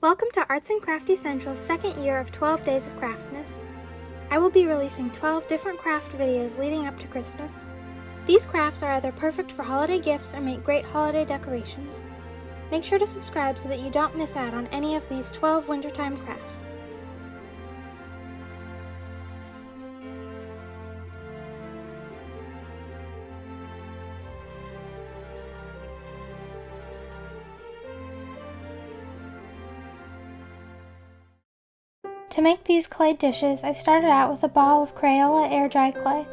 Welcome to Arts and Crafty Central's second year of 12 Days of Craftsmas. I will be releasing 12 different craft videos leading up to Christmas. These crafts are either perfect for holiday gifts or make great holiday decorations. Make sure to subscribe so that you don't miss out on any of these 12 wintertime crafts. To make these clay dishes, I started out with a ball of Crayola air dry clay.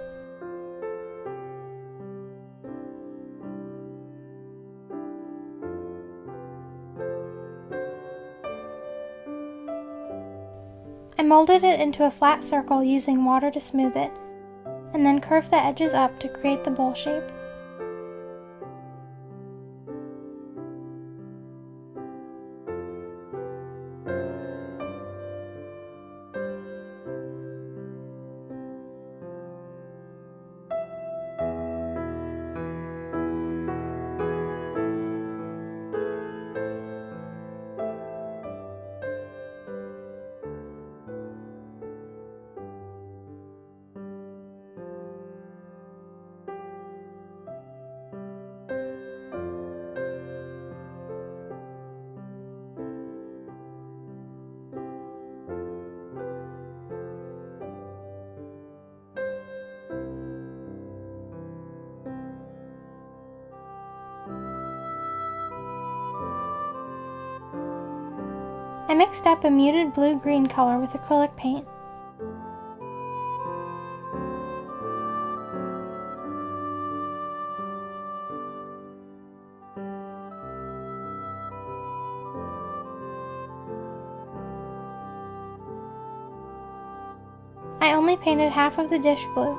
I molded it into a flat circle using water to smooth it, and then curved the edges up to create the bowl shape. I mixed up a muted blue-green color with acrylic paint. I only painted half of the dish blue.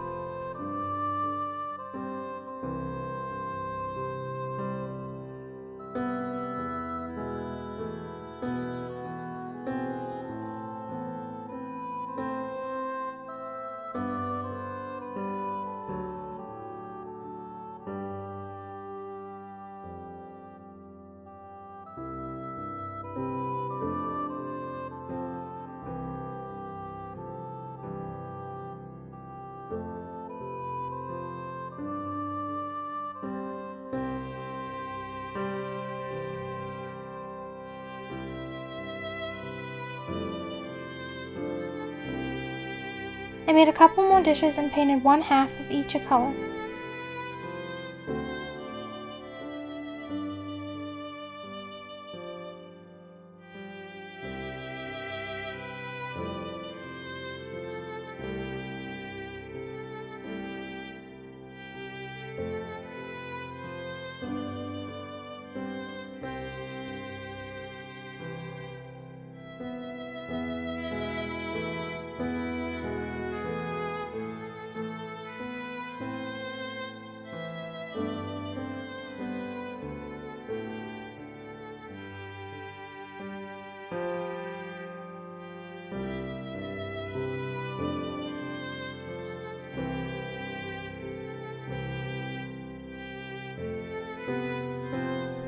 I made a couple more dishes and painted one half of each a color.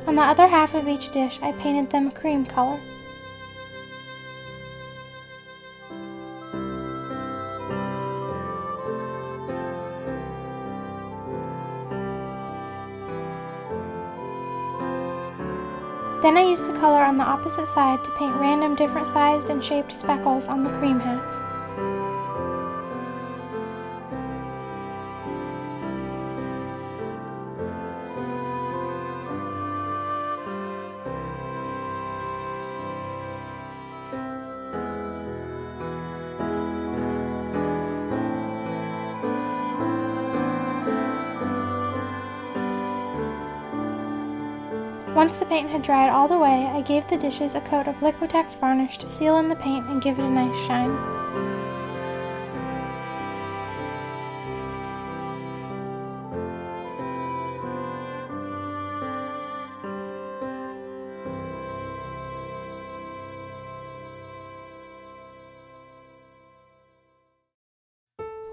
On the other half of each dish, I painted them a cream color. Then I used the color on the opposite side to paint random different sized and shaped speckles on the cream half. Once the paint had dried all the way, I gave the dishes a coat of Liquitex varnish to seal in the paint and give it a nice shine.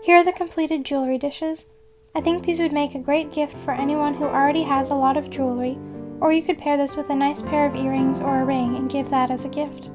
Here are the completed jewelry dishes. I think these would make a great gift for anyone who already has a lot of jewelry, or you could pair this with a nice pair of earrings or a ring and give that as a gift.